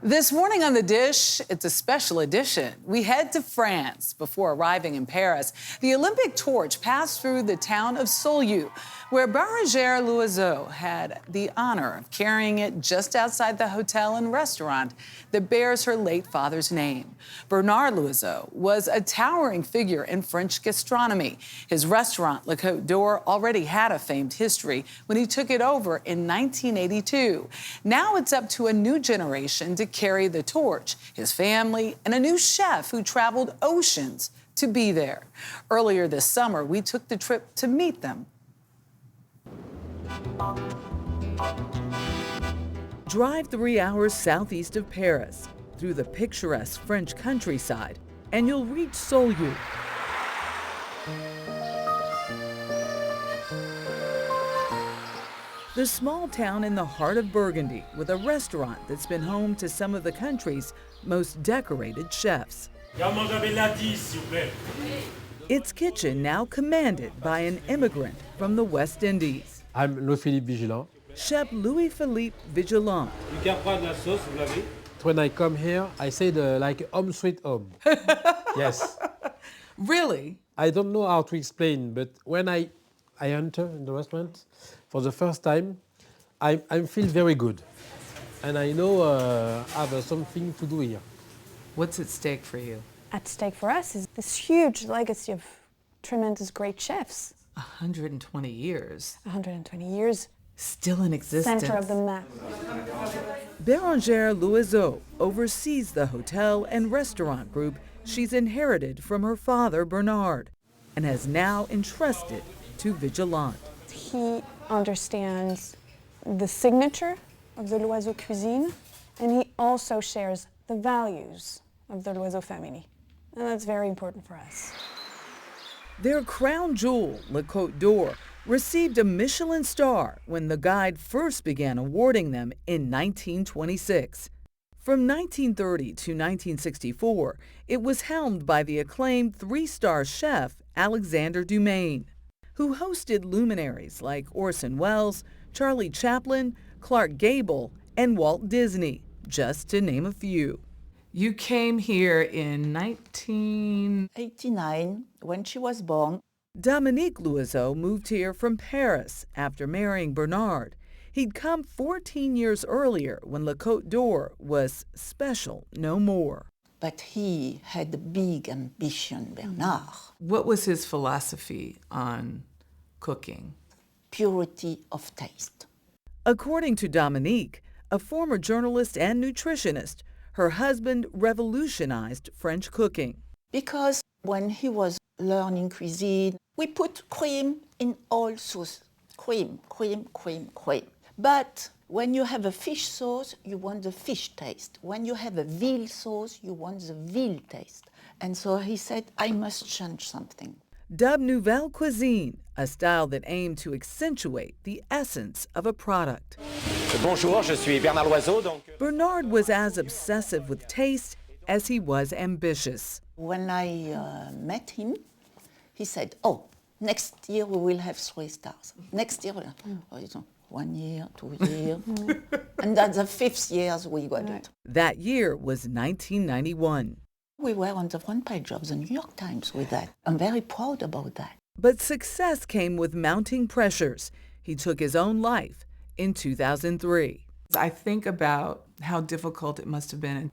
This morning on The Dish, it's a special edition. We head to France before arriving in Paris. The Olympic torch passed through the town of Saulieu, where Bérengère Loiseau had the honor of carrying it just outside the hotel and restaurant that bears her late father's name. Bernard Loiseau was a towering figure in French gastronomy. His restaurant, Le Côte d'Or, already had a famed history when he took it over in 1982. Now it's up to a new generation to carry the torch, his family, and a new chef who traveled oceans to be there. Earlier this summer, we took the trip to meet them. Drive 3 hours southeast of Paris, through the picturesque French countryside, and you'll reach Saulieu. The small town in the heart of Burgundy, with a restaurant that's been home to some of the country's most decorated chefs. Its kitchen now commanded by an immigrant from the West Indies. I'm Louis-Philippe Vigilant. Chef Louis-Philippe Vigilant. When I come here, I say like home sweet home. Yes. Really? I don't know how to explain, but when I enter in the restaurant for the first time, I feel very good. And I know I have something to do here. What's at stake for you? At stake for us is this huge legacy of tremendous great chefs. 120 years. 120 years. Still in existence. Center of the map. Bérengère Loiseau oversees the hotel and restaurant group she's inherited from her father, Bernard, and has now entrusted to Vigilant. He understands the signature of the Loiseau cuisine, and he also shares the values of the Loiseau family. And that's very important for us. Their crown jewel, Le Côte d'Or, received a Michelin star when the guide first began awarding them in 1926. From 1930 to 1964, it was helmed by the acclaimed 3-star chef Alexander Dumaine, who hosted luminaries like Orson Welles, Charlie Chaplin, Clark Gable, and Walt Disney, just to name a few. You came here in 1989, when she was born. Dominique Loiseau moved here from Paris after marrying Bernard. He'd come 14 years earlier when Le Côte d'Or was special no more. But he had a big ambition, Bernard. What was his philosophy on cooking? Purity of taste. According to Dominique, a former journalist and nutritionist, her husband revolutionized French cooking. Because when he was learning cuisine, we put cream in all sauce. Cream, cream, cream, cream. But when you have a fish sauce, you want the fish taste. When you have a veal sauce, you want the veal taste. And so he said, I must change something. Dubbed Nouvelle Cuisine, a style that aimed to accentuate the essence of a product. Bonjour, je suis Bernard Loiseau. Bernard was as obsessive with taste as he was ambitious. When I met him, he said, oh, next year we will have 3 stars. Next year, 1 year, 2 years. And at the 5th year, we got it. That year was 1991. We were on the front page of the New York Times with that. I'm very proud about that. But success came with mounting pressures. He took his own life in 2003. I think about how difficult it must have been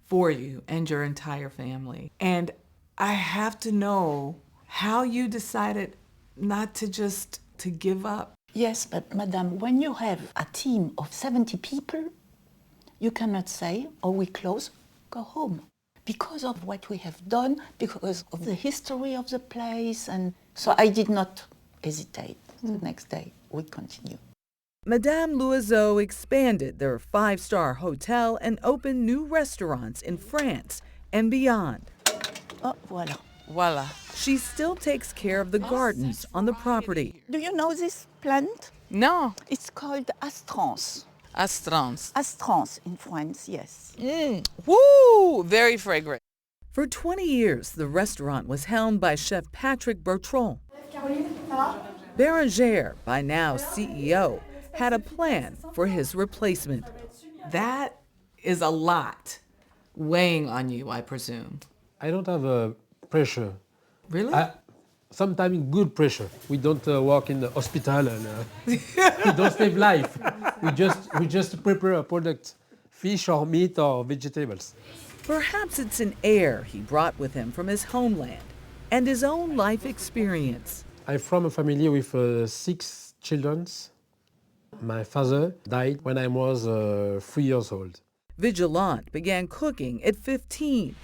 for you and your entire family. And I have to know how you decided not to just to give up. Yes, but Madame, when you have a team of 70 people, you cannot say, oh, we close, go home. Because of what we have done, because of the history of the place. And so I did not hesitate. The next day, we continue. Madame Loiseau expanded their 5-star hotel and opened new restaurants in France and beyond. Oh, voilà. Voila. She still takes care of the gardens on the property. Do you know this plant? No. It's called astrance. Astrance. Astrance in France, yes. Woo! Very fragrant. For 20 years, the restaurant was helmed by Chef Patrick Bertrand. Bérengère, by now CEO, had a plan for his replacement. That is a lot weighing on you, I presume. I don't have pressure. Really? Sometimes good pressure. We don't work in the hospital and we don't save life. We just prepare a product, fish or meat or vegetables. Perhaps it's an air he brought with him from his homeland and his own life experience. I'm from a family with 6 children. My father died when I was 3 years old. Vigilant began cooking at 15,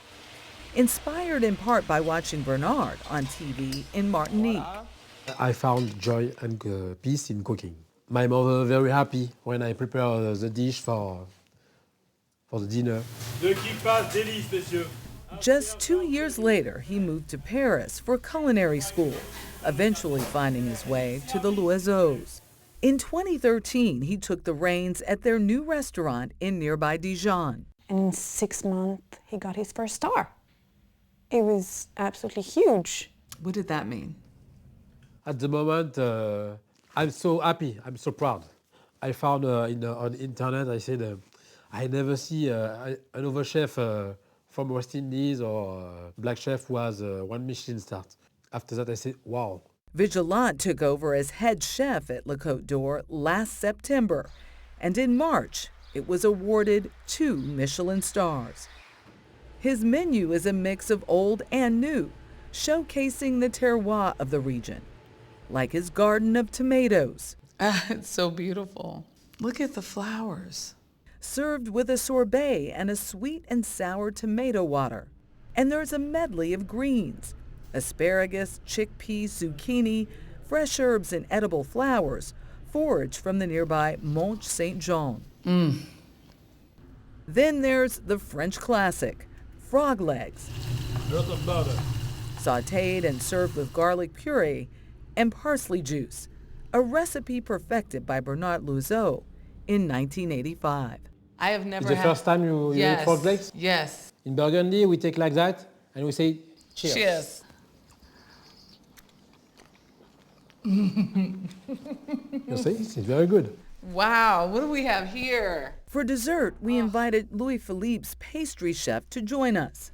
inspired in part by watching Bernard on TV in Martinique. I found joy and peace in cooking. My mother very happy when I prepare the dish for the dinner. Just 2 years later, he moved to Paris for culinary school, eventually finding his way to the Loiseaus. In 2013, he took the reins at their new restaurant in nearby Dijon. And in 6 months, he got his first star. It was absolutely huge. What did that mean? At the moment, I'm so happy, I'm so proud. I found on internet, I said, I never see another chef from West Indies or black chef who has 1 Michelin star. After that, I said, wow. Vigilant took over as head chef at Le Côte d'Or last September, and in March, it was awarded 2 Michelin stars. His menu is a mix of old and new, showcasing the terroir of the region, like his garden of tomatoes. It's so beautiful. Look at the flowers. Served with a sorbet and a sweet and sour tomato water. And there's a medley of greens: asparagus, chickpeas, zucchini, fresh herbs and edible flowers, foraged from the nearby Mont Saint-Jean. Then there's the French classic, frog legs, sautéed and served with garlic puree and parsley juice, a recipe perfected by Bernard Loiseau in 1985. I have never It's the first time you eat frog legs? Yes. In Burgundy, we take like that and we say, cheers. Cheers. You see, it's very good. Wow, what do we have here? For dessert, we invited Louis Philippe's pastry chef to join us.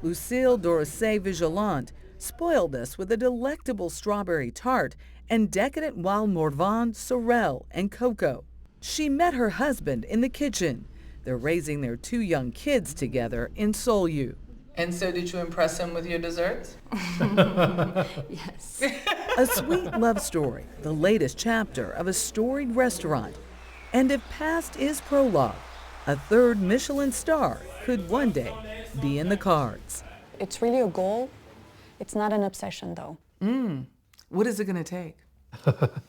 Lucille Dorosset Vigilant spoiled us with a delectable strawberry tart and decadent wild Morvan, sorrel, and cocoa. She met her husband in the kitchen. They're raising their 2 young kids together in Soleil. And so did you impress him with your desserts? Yes. A sweet love story, the latest chapter of a storied restaurant. And if past is prologue, a 3rd Michelin star could one day be in the cards. It's really a goal. It's not an obsession, though. What is it going to take?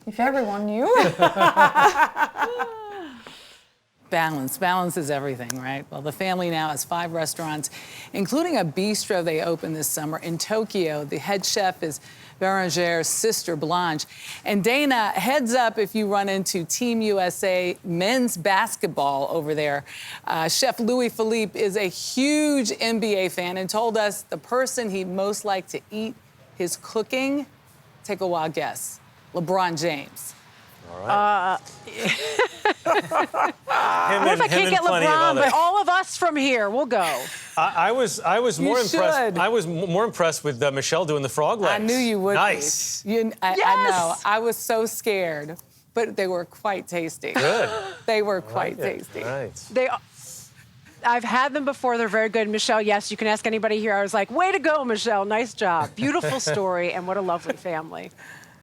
If everyone knew. Balance is everything, right? Well, the family now has 5 restaurants, including a bistro they opened this summer in Tokyo. The head chef is Bérangere's sister, Blanche. And Dana, heads up if you run into Team USA men's basketball over there. Chef Louis Philippe is a huge NBA fan and told us the person he'd most like to eat his cooking, take a wild guess, LeBron James. All right. What if I can't get LeBron, but all of us from here, we'll go. I was more impressed. should. I was more impressed with Michelle doing the frog legs. I knew you would. Nice. I know. I was so scared, but they were quite tasty. Good. They were quite tasty. Right. I've had them before. They're very good. Michelle, yes, you can ask anybody here. I was like, way to go, Michelle. Nice job. Beautiful story, and what a lovely family.